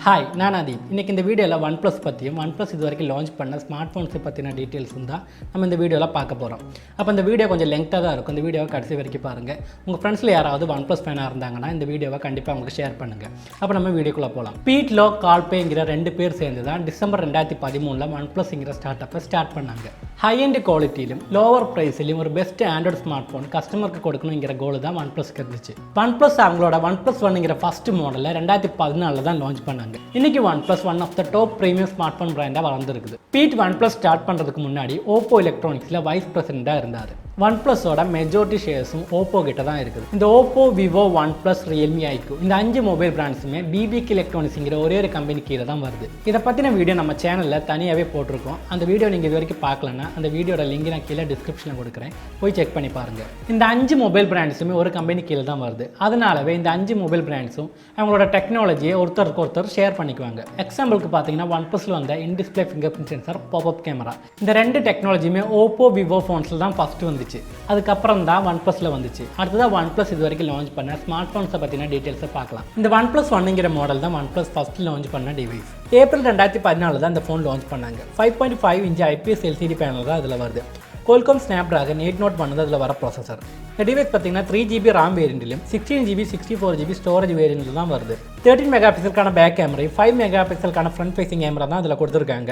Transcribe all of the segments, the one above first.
Hi நான் அதீப். இன்றைக்கி இந்த வீடியோவில் ஒன் ப்ளஸ் பற்றியும் ஒன் ப்ளஸ் இது வரைக்கும் லான்ச் பண்ண ஸ்மார்ட் ஃபோன்ஸை பற்றின டீட்டெயில்ஸும் தான் நம்ம இந்த வீடியோவில் பார்க்க போகிறோம். அப்போ இந்த வீடியோ கொஞ்சம் லெங்க்தாக தான் இருக்கும். இந்த வீடியோவை கடைசி வரைக்கும் பாருங்கள். உங்கள் ஃப்ரெண்ட்ஸில் யாராவது ஒன் ப்ளஸ் ஃபேனாக இருந்தாங்கன்னா இந்த வீடியோவை கண்டிப்பாக அவங்களுக்கு ஷேர் பண்ணுங்கள். அப்போ நம்ம வீடியோக்குள்ளே போகலாம். பீட்லோ கால்பேங்கிற 2 பேர் சேர்ந்து தான் டிசம்பர் 2013 ஒன் ப்ளஸ்ங்கிற ஸ்டார்ட் அப்பை ஸ்டார்ட் பண்ணாங்க. ஹை அண்ட் குவாலிட்டியிலும் லோவர் ப்ரைஸ்லையும் ஒரு பெஸ்ட் ஆண்ட்ராய்டு ஸ்மார்ட் ஃபோன் கஸ்டமருக்கு கொடுக்கணுங்கிற கோல் தான் ஒன் ப்ளஸ்க்கு இருந்துச்சு. ஒன் ப்ளஸ் அவங்களோட ஒன் ப்ளஸ் ஒன்னுங்கிற ஃபஸ்ட் மாடலில் 2014 தான் லான்ச் பண்ணாங்க. இன்னைக்கு one plus one of the top premium smart phone பிராண்டாக வளர்ந்துருக்குது. பீட் ஒன் ப்ளஸ் ஸ்டார்ட் பண்ணுறதுக்கு முன்னாடி ஓப்போ எலக்ட்ரானிக்ஸில் வைஸ் பிரசிடென்ட்டாக இருந்தார். ஒன் ப்ளஸோட மெஜாரிட்டி ஷேர்ஸும் ஓப்போ கிட்ட தான் இருக்குது. இந்த Oppo, Vivo, one plus, Realme, iQOO இந்த 5 மொபைல் பிராண்ட்ஸுமே பிபிகே எலக்ட்ரானிக்ஸுங்கிற ஒரே ஒரு கம்பெனி கீழே தான் வருது. இதை பற்றின வீடியோ நம்ம சேனலில் தனியாகவே போட்டிருக்கோம். அந்த வீடியோ நீங்கள் இது வரைக்கும் பார்க்கலன்னா அந்த வீடியோட லிங்க் நான் கீழே டிஸ்கிரிப்ஷனில் கொடுக்குறேன், போய் செக் பண்ணி பாருங்கள். இந்த 5 மொபைல் பிராண்ட்ஸுமே ஒரு கம்பெனி கீழே தான் வருது. அதனாலவே இந்த 5 மொபைல் பிராண்ட்ஸும் அவங்களோட டெக்னாலஜியை ஒருத்தருக்கு ஒருத்தர் ஷேர் பண்ணிக்குவாங்க. எக்ஸாம்பிளுக்கு பார்த்தீங்கன்னா ஒன் ப்ளஸில் வந்த in-display finger print sensor, pop-up camera இந்த 2 டெக்னாலஜியுமே ஓப்போ, விவோ ஃபோன்ஸில் தான் ஃபஸ்ட்டு வந்துச்சு. அதுக்கப்புறம் தான் ஒன் ப்ளஸில் வந்துச்சு. அடுத்ததான் ஒன் ப்ளஸ் இது வரைக்கும் லான்ச் பண்ண ஸ்மார்ட் ஃபோன்ஸை பற்றின டீட்டெயில்ஸை பார்க்கலாம். இந்த ஒன் ப்ளஸ் ஒன்னுங்கிற மாடல் தான் ஒன் ப்ளஸ் ஃபஸ்ட்டு லான்ச் பண்ண டிவைஸ். ஏப்ரல் 2014 தான் இந்த ஃபோன் லான்ச் பண்ணாங்க. 5.5 இன்ச் IPS LCD பேனல் தான் அதில் வருது. Qualcomm Snapdragon 801 தான் அதில் வர ப்ராசஸர். இந்த டிவைஸ் பார்த்தீங்கன்னா 3GB RAM வேரியண்ட்லையும் 16GB 64GB storage வேரியண்ட்டில் தான் வருது. 13 மெகாபிக்சலுக்கான பேக் கேமரா, 5 மெகாபிக்சலுக்கான ஃப்ரண்ட் ஃபேசிங் கேமரா தான் இதில் கொடுத்துருக்காங்க.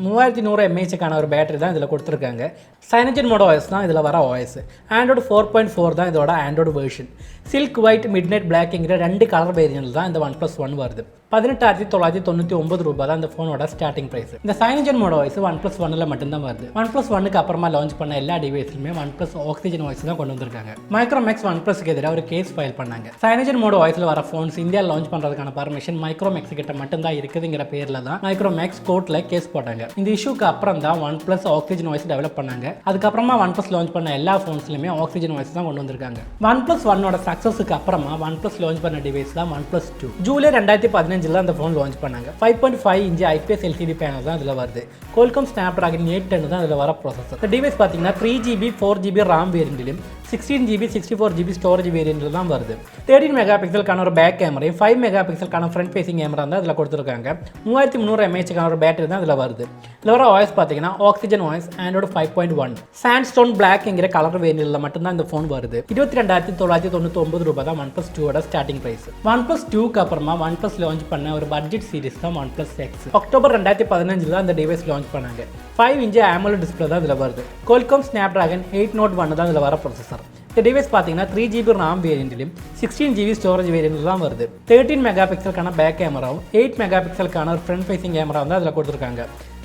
3100 mAhக்கான ஒரு பேட்டரி தான் இதில் கொடுத்துருக்காங்க. Cyanogen மோட் OS தான் இதில் வர OS. Android 4.4 தான் இதோட Android version. Silk white, midnight பிளாக்ங்கிற 2 கலர் வேரியண்ட்டில் தான் இந்த ஒன் ப்ளஸ் ஒன் வருது. 18,999 ரூபாய் தான் இந்த ஃபோனோட ஸ்டார்டிங் ப்ரைஸ். இந்த Cyanogen mod OS OnePlus ஒன்னில் மட்டும்தான் வருது. ஒன் ப்ளஸ் ஒன்னுக்கு அப்புறமா லான்ச் பண்ண எல்லா டிவைஸ்லுமே ஒன் ப்ளஸ் ஆக்சிஜன் OS தான் கொண்டு வந்திருக்காங்க. மைக்ரோமேக்ஸ் ஒன் ப்ளஸ்க்கு எதிராக ஒரு கேஸ் ஃபைல் பண்ணாங்க. Cyanogen மோட் OSல வர ஃபோன்ஸ் இந்தியா லான்ச் பண்ணுறதுக்கான பர்மிஷன் மைக்ரோமேக்ஸ் கிட்ட மட்டும்தான் இருக்குதுங்கிற பேரில் தான் மைக்ரோமேக்ஸ் கோர்ட்டில் கேஸ் போட்டாங்க. இந்த இஷ்யூக்கு அப்புறம் தான் one plus oxygen OS develop பண்ணாங்க. அதுக்கப்புறமா ஒன் ப்ளஸ் லான்ச் பண்ண எல்லா ஃபோன்ஸ்லையுமே ஆக்சிஜன் OS தான் கொண்டு வந்திருக்காங்க. ஒன் ப்ளஸ் ஒன்னோட சக்ஸஸுக்கு அப்புறமா ஒன் ப்ளஸ் லான்ச் பண்ண டிவைஸ் தான் ஒன் ப்ளஸ் 2. ஜூலை 2015 அந்த ஃபோன் லான்ச் பண்ணாங்க. 5.5 இன்ச் IPS LCD பேனல் தான் இதில் வருது. Qualcomm Snapdragon 810 தான் இதில் வர ப்ராசஸர். இந்த டிவைஸ் பார்த்தீங்கன்னா 3GB 4GB RAM வேரியண்ட்லையும் 16GB 64GB storage வேரியண்ட்டில் தான் வருது. 13 மெகாபிக்சலுக்கான ஒரு பேக் கேமரையும் 5 மெகாபிக்சலுக்கான ஃப்ரண்ட் ஃபேசிங் கேமரா தான் இதில் கொடுத்துருக்காங்க. 3300 mAhக்கான ஒரு பேட்டரி தான் இதில் வருது. இதில் வர OS பார்த்தீங்கன்னா ஆக்சிஜன் OS, Android 5.1. சாண்ட்ஸ்டோன் பிளாக்ங்கிற கலர் வேரியண்ட்டில் மட்டும்தான் இந்த ஃபோன் வருது. 22,999 ரூபாய் தான் ஒன் ப்ளஸ் 2ஓட ஸ்டார்டிங் ப்ரைஸ். ஒன் ப்ளஸ் 2க்கு அப்புறமா ஒன் ப்ளஸ் லான்ச் பண்ண ஒரு பட்ஜெட் சீரிஸ் தான் ஒன் ப்ளஸ் எக்ஸ். அக்டோபர் 2015 தான் இந்த டிவைஸ் லான்ச் பண்ணாங்க. 5 இன்ச் AMOLED டிஸ்பிளே தான் இதில் வருது. Qualcomm Snapdragon 801 தான் இதில் வர ப்ராசஸர். இந்த டிவைஸ் பார்த்தீங்கன்னா 3GB RAM வேரியண்ட்லையும் 16GB ஸ்டோரேஜ் வேரியண்ட்டில் தான் வருது. 13 மெகாபிக்சலுக்கான பேக் கேமராவும் 8 மெகாபிக்சலுக்கான ஒரு ஃப்ரண்ட் ஃபேசிங் கேமரா தான் இதில் கொடுத்துருக்காங்க.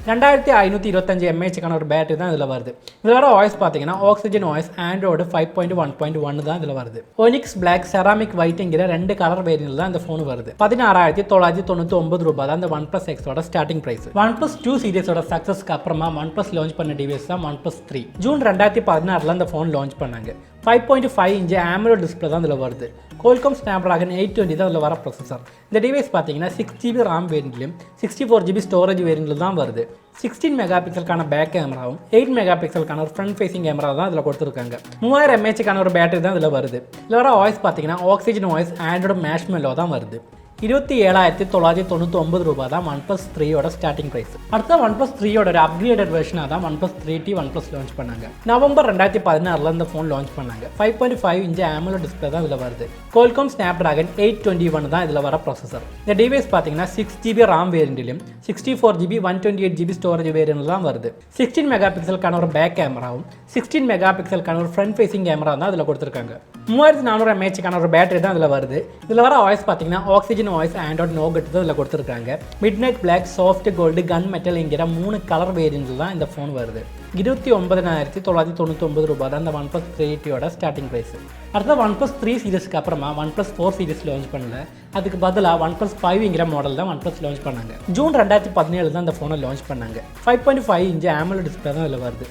2525 mAhக்கான ஒரு பேட்டரி தான் இதில் வருது. இதில் வர OS பார்த்தீங்கன்னா ஆக்சிஜன் OS, Android 5.1.1 தான் இதில் வருது. ஒனிக்ஸ் பிளாக், செராமிக் ஒயிட்ங்கிற 2 கலர் வேரியண்ட்டில் தான் இந்த ஃபோன் வருது. 16,999 ரூபாய் தான் இந்த ஒன் ப்ளஸ் எக்ஸோட ஸ்டார்டிங் ப்ரைஸ். ஒன் ப்ளஸ் 2 சீரிஸோட சக்ஸஸ்க்கு அப்புறமா ஒன் ப்ளஸ் லான்ச் பண்ண டிவைஸ் தான் ஒன் ப்ளஸ் 3. ஜூன் 2016 இந்த ஃபோன் லான்ச் பண்ணாங்க. 5.5 இன்ச் AMOLED டிஸ்பிளே தான் இதில் வருது. Qualcomm Snapdragon 820 தான் இதில் வர ப்ராசஸர். இந்த டிவைஸ் பார்த்தீங்கன்னா 6GB RAM வேரியண்ட்லையும் 64GB ஸ்டோரேஜ் வேரியண்ட்டில் தான் வருது. 16 மெகாபிக்சலுக்கான பேக் கேமராவும் 8 மெகாபிக்சலுக்கான ஒரு ஃப்ரண்ட் ஃபேசிங் கேமரா தான் இதில் கொடுத்துருக்காங்க. 3000 mAhக்கான ஒரு பேட்டரி தான் இதில் வருது. இதில் வர OS பார்த்தீங்கன்னா ஆக்சிஜன் OS, Android Marshmallow தான் வருது. 27,999 ரூபாய் தான் ஒன் ப்ளஸ் 3ஓட ஸ்டார்டிங் ப்ரைஸ். அடுத்த ஒன் ப்ளஸ் 3ஓட ஒரு அப்கிரேடட் வெர்ஷனாக தான் one plus 3T one plus launch பண்ணாங்க. நவம்பர் 2016 இந்த ஃபோன் லான்ச் பண்ணாங்க. 5.5 இன்ச் AMOLED டிஸ்பிளே தான் இதில் வருது. Qualcomm Snapdragon 821 தான் இதில் வர ப்ராசஸர். இந்த டிவைஸ் பார்த்தீங்கன்னா 6GB RAM வேரியண்ட்லையும் 64GB 128GB storage வேரியண்ட்டில் தான் வருது. 16 மெகாபிக்சலுக்கான ஒரு பேக் கேமராவும் 16 மெகாபிக்சலுக்கான ஒரு ஃப்ரண்ட் ஃபேசிங் கேமரா தான் இதில் கொடுத்துருக்காங்க. 3400 mAhக்கான ஒரு பேட்டரி தான் இதில் வருது. இதில் வர OS பார்த்தீங்கன்னா ஆக்சிஜன் OS, Android Nougat தான் இதில் கொடுத்துருக்காங்க. மிட்நைட் பிளாக், சாஃப்ட் கோல்டு, கன் மெட்டல்ங்கிற 3 கலர் வேரியண்ட்டில் தான் இந்த ஃபோன் வருது. 29,999 ரூபாய் தான் இந்த ஒன் ப்ளஸ் 3Tயோட ஸ்டார்டிங் ப்ரைஸ். அடுத்த ஒன் ப்ளஸ் 3 சீரிஸ்க்கு அப்புறமா ஒன் ப்ளஸ் 4 சீரிஸ் லான்ச் பண்ணல. அதுக்கு பதிலாக ஒன் ப்ளஸ் 5ங்கிற மாடல் தான் ஒன் ப்ளஸ் லான்ச் பண்ணாங்க. ஜூன் 2017 தான் இந்த ஃபோனை லான்ச் பண்ணாங்க. 5.5 இன்ச் AMOLED டிஸ்பிளே தான் இதில் வருது.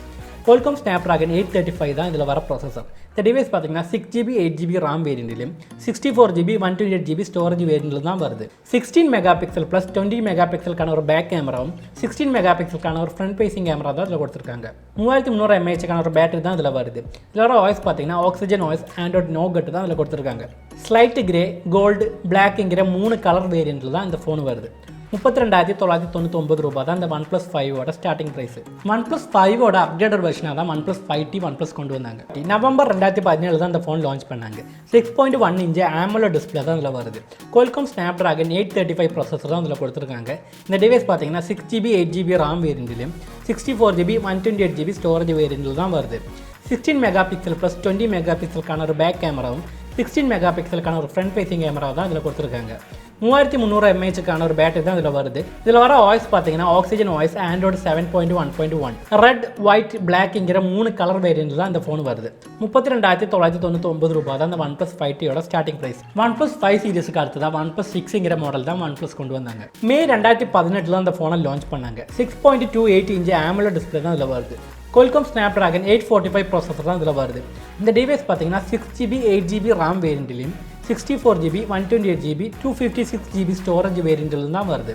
Qualcomm Snapdragon 835 தான் இதில் வர ப்ராசஸர். இந்த டிவைஸ் பார்த்தீங்கன்னா 6GB 8GB RAM வேரியண்ட்லையும் 64GB 128GB storage வேரியண்ட்டில் தான் வருது. 16 மெகாபிக்சல் ப்ளஸ் 20 மெகாபிக்சலுக்கான ஒரு பேக் கேமராவும் 16 மெகாபிக்சலுக்கான ஒரு ஃப்ரண்ட் ஃபேசிங் கேமரா தான் இதில் கொடுத்துருக்காங்க. 3300 mAhக்கான ஒரு பேட்டரி தான் இதில் வருது. இதோட OS பார்த்தீங்கன்னா ஆக்சிஜன் OS, Android Nougat தான் இதில் கொடுத்துருக்காங்க. ஸ்லைட் கிரே, கோல்டு, பிளாக்ங்கிற 3 கலர் வேரியண்ட்டில் தான் இந்த ஃபோன் வருது. 32,999 ரூபாய் தான் இந்த OnePlus 5ஓட ஸ்டார்டிங் ப்ரைஸ். OnePlus 5ஓட அப்டேட்டட் வெர்ஷனாக தான் OnePlus 5T OnePlus கொண்டு வந்தாங்க. நவம்பர் 2017 தான் இந்த ஃபோன் லான்ச் பண்ணாங்க. 6.1 இன்ச் AMOLED டிஸ்பிளே தான் இதில் வருது. Qualcomm Snapdragon 835 ப்ராசஸர் தான் இதில் கொடுத்துருக்காங்க. இந்த டிவைஸ் பார்த்தீங்கன்னா 6GB 8GB RAM வேரியண்ட்லையும் 64GB 128GB storage வேரியண்ட்டில் தான் வருது. 16 மெகா பிக்சல் ப்ளஸ் 20 மெகா பிக்சலுக்கான ஒரு பேக் கேமராவும் 16 மெகா பிக்சலுக்கான ஒரு ஃப்ரண்ட் ஃபேசிங் கேமரா தான் இதில் கொடுத்துருக்காங்க. 3300 mAhக்கான ஒரு பேட்டரி தான் இதில் வருது. இதில் வர வாய்ஸ் பார்த்தீங்கன்னா oxygen voice Android 7.1.1 red white பிளாக்ங்கிற 3 கலர் வேரியன்ட் தான் இந்த ஃபோன் வருது. 32,999 ரூபாய் தான் இந்த OnePlus 5Tயோட ஸ்டார்டிங் ப்ரைஸ். OnePlus 5 சீரிஸுக்கு அடுத்து தான் OnePlus 6ங்கிற மாடல் தான் OnePlus கொண்டு வந்தாங்க. மே 2018 அந்த ஃபோனை லான்ச் பண்ணாங்க. 6.28 இன்ச் AMOLED டிஸ்பிளே தான் இதில் வருது. Qualcomm Snapdragon 845 ப்ராசஸர் தான் இதில் வருது. இந்த டிவைஸ் பார்த்தீங்கன்னா 6GB 8GB RAM வேரியண்ட்லையும் 64GB 128GB 256GB storage வேரியண்ட்டில் தான் வருது.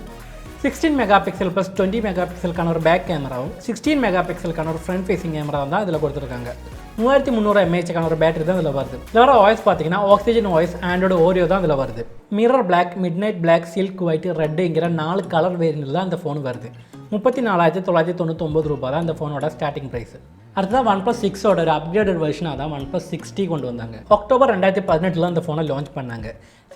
16 மெகா பிக்சல் ப்ளஸ் 20 மெகா பிக்சலுக்கான ஒரு பேக் கேமராவும் 16 மெகா பிக்சலுக்கான ஒரு ஃப்ரண்ட் ஃபேசிங் கேமரா தான் இதில் கொடுத்துருக்காங்க. 3300 mAhக்கான ஒரு பேட்டரி தான் இதில் வருது. இதில் வர வாய்ஸ் பார்த்தீங்கன்னா ஆக்சிஜன் வாய்ஸ் Android Oreo தான் இதில் வருது. Mirror black, midnight black, silk white, ரெட்டுங்கிற 4 கலர் வேரியண்ட்டில் தான் இந்த ஃபோன் வருது. 34,999 ரூபாய் தான் இந்த ஃபோனோட ஸ்டார்டிங் ப்ரைஸ். அடுத்ததான் OnePlus 6ஓட ஒரு அப்கிரேடட் வெர்ஷனாக தான் OnePlus 6T கொண்டு வந்தாங்க. அக்டோபர் 2018 அந்த ஃபோனை லான்ச் பண்ணாங்க.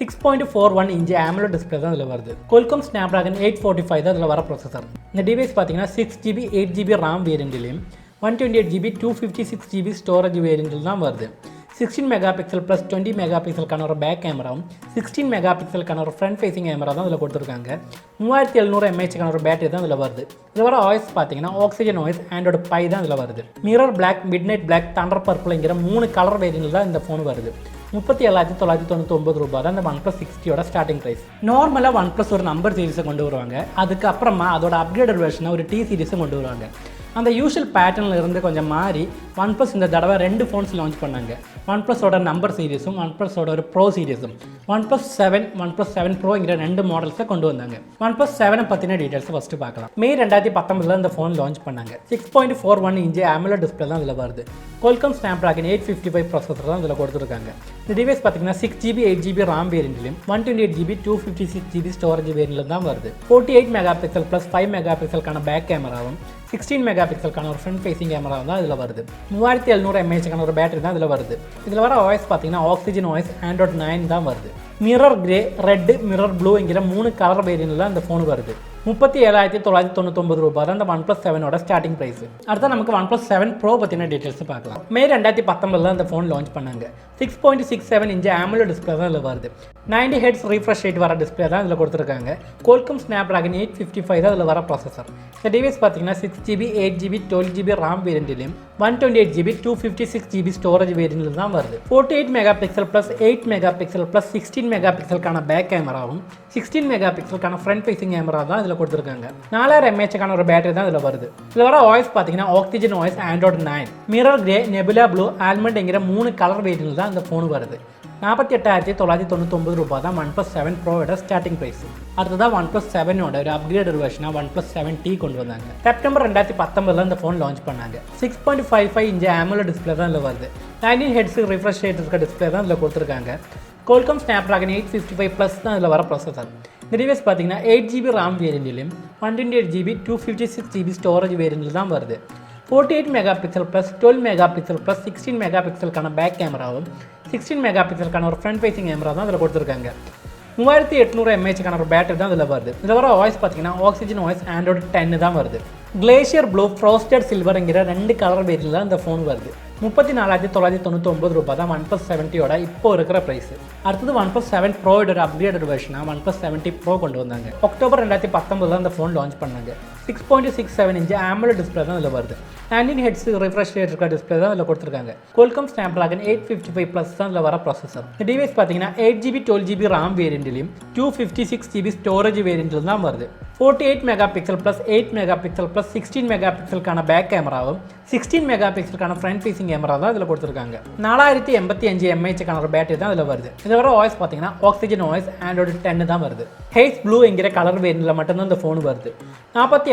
6.41 இன்ச் AMOLED டிஸ்பிளே தான் இதில் வருது. Qualcomm Snapdragon 845 தான் இதில் வர ப்ராசஸர். இந்த டிவைஸ் பார்த்தீங்கன்னா 6GB 8GB RAM வேரியண்ட்லையும் 128GB 256GB storage வேரியண்ட்டில் தான் வருது. 16 மெகா பிக்சல் ப்ளஸ் 20 மெகா பிக்சலுக்கான ஒரு பேக் கேமராவும் 16 மெகா பிக்சலுக்கான ஒரு ஃப்ரண்ட் ஃபேசிங் கேமரா தான் இதில் கொடுத்துருக்காங்க. 3700 mAhக்கான ஒரு பேட்டரி தான் இதில் வருது. இதில் வர வாய்ஸ் பார்த்தீங்கன்னா ஆக்சிஜன் வாய்ஸ் Android Pie தான் இதில் வருது. Mirror black, midnight black, thunder பர்பிள்ங்கிற 3 கலர் வேரியண்ட்டில் தான் இந்த ஃபோன் வருது. 37,999 ரூபாய் தான் இந்த OnePlus 6Tயோட ஸ்டார்டிங் ப்ரைஸ். நார்மலாக OnePlus ஒரு நம்பர் சீரிஸை கொண்டு வருவாங்க. அதுக்கப்புறமா அதோட அப்கிரேடட் வெர்ஷனாக ஒரு T சீரிஸை கொண்டு வருவாங்க. அந்த யூஷுவல் பேட்டர்னில் இருந்து கொஞ்சம் மாறி OnePlus இந்த தடவை 2 ஃபோன்ஸ் லான்ச் பண்ணாங்க. OnePlusோட நம்பர் சீரிஸும் OnePlusோட ஒரு ப்ரோ சீரிஸும் OnePlus 7, OnePlus 7 Proங்கிற 2 மாடல்ஸை கொண்டு வந்தாங்க. OnePlus 7 பற்றின டீட்டெயில்ஸை ஃபஸ்ட்டு பார்க்கலாம். மே 2019 இந்த ஃபோன் லான்ச் பண்ணாங்க. 6.41 இன்ச் AMOLED டிஸ்பிளே தான் இதில் வருது. Qualcomm Snapdragon 855 ப்ராசஸர் தான் இதில் கொடுத்துருக்காங்க. இந்த டிவைஸ் பார்த்தீங்கன்னா 6GB 8GB RAM வேரியண்ட்லையும் 128GB 256GB storage வேரியண்ட்டில் தான் வருது. 48 மெகா பிக்சல் ப்ளஸ் 5 மெகா பிக்சலுக்கான பேக் கேமராவும் 16 மெகா பிக்சலுக்கான ஒரு ஃப்ரண்ட் ஃபேசிங் கேமரா தான் இதில் வருது. 3700 mAhக்கான ஒரு பேட்டரி தான் இதில் வருது. இதில் வர வாய்ஸ் பார்த்தீங்கன்னா ஆக்சிஜன் வாய்ஸ் Android 9 தான் வருது. மிரர் கிரே, ரெட், மிரர் ப்ளூங்கிற 3 கலர் வேரியண்ட்டில் தான் இந்த ஃபோன் வருது. 37,999 ரூபாய் தான் இந்த OnePlus 7ஓட ஸ்டார்டிங் ப்ரைஸ். அடுத்த நமக்கு OnePlus 7 Pro பற்றின டீட்டெயில்ஸ் பார்க்கலாம். மே 2019 இந்த ஃபோன் லான்ச் பண்ணாங்க. 6.67 இன்ச் AMOLED டிஸ்பிளே தான் இதில் வருது. 90 Hz refresh rate வர டிஸ்பிளே தான் இதில் கொடுத்துருக்காங்க. Qualcomm Snapdragon 855 தான் இதில் வர ப்ராசஸர். இந்த டிவைஸ் பார்த்தீங்கன்னா 6GB 8GB 12GB RAM வேரியண்ட்லையும் 128GB 256GB storage வேரியண்ட்டில் தான் வருது. 48 mega pixel plus 8 mega pixel plus 16 mega பிக்சலுக்கான பேக் கேமராவும் 16 மெகா பிக்சலுக்கான ஃப்ரண்ட் ஃபேசிங் கேமரா தான் இதில் கொடுத்துருக்காங்க. 4000 mAhக்கான ஒரு பேட்டரி தான் இதில் வருது. இதில் வர வாய்ஸ் பார்த்தீங்கன்னா oxygen voice Android 9, mirror grey, nebula blue, ஆல்மண்ட்ங்கிற 3 கலர் வேரியண்ட்டில் தான் இந்த ஃபோன் வருது. 48,999 ரூபாய் தான் OnePlus 7 Proவோட ஸ்டார்டிங் ப்ரைஸ். அடுத்ததான் OnePlus 7ஓட ஒரு அப்கிரேடட் வெர்ஷனாக OnePlus 7T கொண்டு வந்தாங்க. செப்டம்பர் 2019 இந்த ஃபோன் லான்ச் பண்ணாங்க. 6.55 இன்ச் AMOLED டிஸ்பிளே தான் இதில் வருது. 19 Hz refresh rate இருக்க டிஸ்பிளே தான் இதில் கொடுத்துருக்காங்க. Qualcomm Snapdragon 855 ப்ளஸ் தான் இதில் வர ப்ராசஸர். இந்த டிவைஸ் பார்த்தீங்கன்னா 8GB RAM வேரியண்ட்லையும் 128GB 256GB storage வேரியண்ட்டில் தான் வருது. 48 mega pixel plus 12 mega pixel plus 16 mega பிக்சலுக்கான பேக் கேமராவும் 16 மெகா பிக்சலுக்கான ஒரு ஃப்ரண்ட் ஃபேசிங் கேமரா தான் இதில் கொடுத்துருக்காங்க. 3800 mAhக்கான ஒரு பேட்டரி தான் இதில் வருது. இதில் வர வாய்ஸ் பார்த்தீங்கன்னா ஆக்சிஜன் வாய்ஸ் Android 10 தான் வருது. கிளேஷியர் ப்ளூ, ஃப்ராஸ்டட் சில்வருங்கிற 2 கலர் வேரியண்ட்டில் தான் இந்த ஃபோன் வருது. 34,999 ரூபாய் தான் OnePlus 7Tயோட இப்போ இருக்கிற ப்ரைஸ். அடுத்தது OnePlus 7 Proவோட ஒரு அப்கிரேடட் வெர்ஷனாக OnePlus 7T Pro கொண்டு வந்தாங்க. அக்டோபர் 2019 இந்த ஃபோன் லான்ச் பண்ணாங்க. 6.67 இன்ச் AMOLED டிஸ்பிளே தான் இதில் வருது. 19 Hz refresh rate இருக்க டிஸ்பிளே தான் இதில் கொடுத்துருக்காங்க. Qualcomm Snapdragon 855 ப்ளஸ் தான் இதில் வர ப்ராசஸர். இந்த டிவைஸ் பார்த்தீங்கன்னா 8GB 12GB RAM வேரியண்ட்லையும் 256GB storage வேரியண்ட்டில் தான் வருது. 48 mega pixel plus 8 mega pixel plus 16 mega பிக்சலுக்கான பேக் கேமராவும் 16 மெகா பிக்சலுக்கான ஃப்ரண்ட் ஃபேசிங் கேமரா தான் இதில் கொடுத்துருக்காங்க. 4085 mAhக்கான ஒரு பேட்டரி தான் இதில் வருது. இதில் வர வாய்ஸ் பார்த்தீங்கன்னா ஆக்சிஜன் வாய்ஸ் Android 10 தான் வருது. ஹேஸ் ப்ளூங்கிற கலர் வேரியண்ட்டில் மட்டும்தான் இந்த ஃபோன் வருது.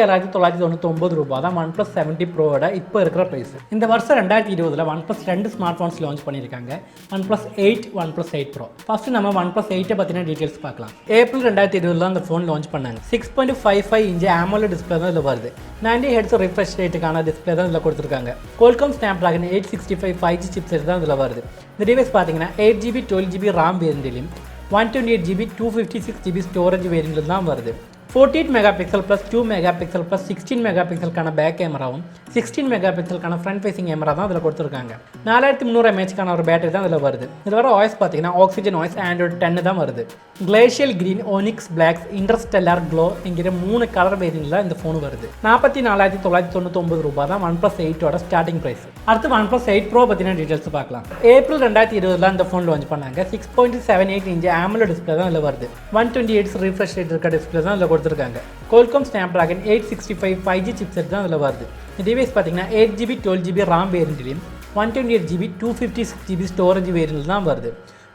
57,999 ரூபா தான் ஒன் ப்ளஸ் 70 ப்ரோவோட இப்போ இருக்கிற ப்ரைஸ். இந்த வருஷம் 2020 one plus 2 smart phones launch பண்ணியிருக்காங்க, one plus 8, one plus 8 pro. First நம்ம ஒன் ப்ளஸ் 8 பற்றின டீட்டெயில்ஸ் பார்க்கலாம். ஏப்ரல் 2020 அந்த ஃபோன் லான்ச் பண்ணாங்க. 6.55 இன்ச் AMOLED டிஸ்பிளே தான் இதில் வருது. 90 ஹெர்ட்ஸ் ரிஃப்ரெஷ் ரேட்டுக்கான டிஸ்பிளே தான் இதில் கொடுத்துருக்காங்க. Qualcomm Snapdragon 865 5G சிப்செட் தான் இதில் வருது. இந்த டிவைஸ் பார்த்தீங்கன்னா 8GB 12GB RAM வேரியண்ட்லையும் 128GB 256GB storage வேரியண்ட்டில் தான் வருது. 48 மெகாபிக்சல் ப்ளஸ் 2 மெகாபிக்சல் ப்ளஸ் 16 மெகாபிக்சலுக்கான பேக் கேமராவும் 16 மெகாபிக்சலுக்கான ஃப்ரண்ட் ஃபேசிங் கேமரா தான் இதில் கொடுத்துருக்காங்க. 4300 mAhக்கான ஒரு பேட்டரி தான் இதில் வருது. இதில் வர வாய்ஸ் பார்த்தீங்கன்னா ஆக்சிஜன் வாய்ஸ் Android 10 தான் வருது. Glacial green, onyx blacks, interstellar glow என்கிற 3 கலர் வேரியண்ட்டில் இந்த ஃபோன் வருது. 44,999 ரூபா தான் ஒன் ப்ளஸ் 8ஓட ஸ்டார்டிங் ப்ரைஸ். அடுத்து ஒன் ப்ளஸ் 8 ப்ரோ பற்றின டீட்டெயில்ஸ் பார்க்கலாம். ஏப்ரல் 2020 இந்த ஃபோன் லான்ச் பண்ணாங்க. 6.78 இன்ச் AMOLED டிஸ்பிளே தான் இதில் வருது. 128 ரிஃப்ரெஷ் ரேட் இருக்க டிஸ்பிளே தான் இதில் கொடுத்துருக்காங்க. Qualcomm Snapdragon 865 5G சிப்செட் தான் இதில் வருது. இந்த டிவைஸ் பார்த்தீங்கன்னா 8GB 12GB RAM வேரியண்ட்லையும் 128GB 256GB storage variant தான் வருது.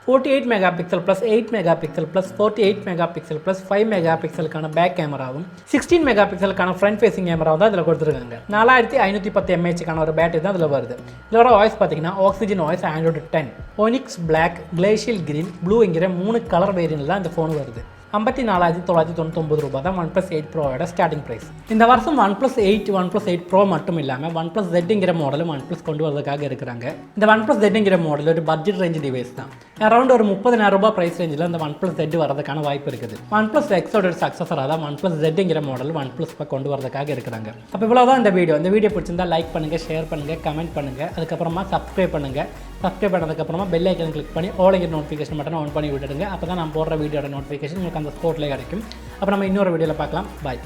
48 megapixel plus 8 megapixel plus 48 megapixel plus 5 மெகாபிக்சலுக்கான பேக் கேமராவும் 16 மெகாபிக்சலுக்கான ஃப்ரண்ட் ஃபேசிங் கேமராவும் தான் இதில் கொடுத்துருக்காங்க. 4510 mAhக்கான ஒரு பேட்டரி தான் இதில் வருது. இதில் வர வாய்ஸ் பார்த்தீங்கன்னா oxygen voice Android 10, onyx black, glacial green, blue என்கிற 3 கலர் வேரியண்ட்டில் தான் இந்த ஃபோன் வருது. 54,999 ரூபா தான் ஒன் ப்ளஸ் 8 ப்ரோவோட ஸ்டார்டிங் ப்ரைஸ். இந்த வருஷம் one plus 8, one plus 8 bro மட்டும் இல்லாமல் ஒன் ப்ளஸ் ஜெட்ங்கிற மாடலும் ஒன் ப்ளஸ் கொண்டு வரதுக்காக இருக்கிறாங்க. இந்த ஒன் ப்ளஸ் ஜெட்ங்கிற மாடல் ஒரு பட்ஜெட் ரேஞ்ச் டிவைஸ் தான். அரௌண்ட் ஒரு 30,000 ரூபாய் ப்ரைஸ் ரேஞ்சில் இந்த ஒன் ப்ளஸ் ஜெட் வரதுக்கான வாய்ப்பு இருக்குது. ஒன் ப்ளஸ் எக்ஸோட சக்ஸஸராக தான் ஒன் ப்ளஸ் ஜெட்ங்கிற மாடல் ஒன் ப்ளஸ் கொண்டு வரதுக்காக இருக்கிறாங்க. அப்போ இவ்வளோதான் இந்த வீடியோ பிடிச்சிருந்தா லைக் பண்ணுங்கள், ஷேர் பண்ணுங்கள், கமெண்ட் பண்ணுங்கள், அதுக்கப்புறமா சப்ஸ்கிரைப் பண்ணுங்கள். சப்ஸ்கிரைப் பண்ணதுக்கப்புறமா பெல் ஐக்கன் கிளிக் பண்ணி ஆல் நோட்டிஃபிகேஷன் மட்டும் ஆன் பண்ணி விட்டுடுங்க. அப்போ தான் நான் போடுற வீடியோட நோட்டிஃபிகேஷன் உங்களுக்கு அந்த ஸ்பாட்லேயே கிடைக்கும். அப்போ நம்ம இன்னொரு வீடியோவில் பார்க்கலாம். பாய்.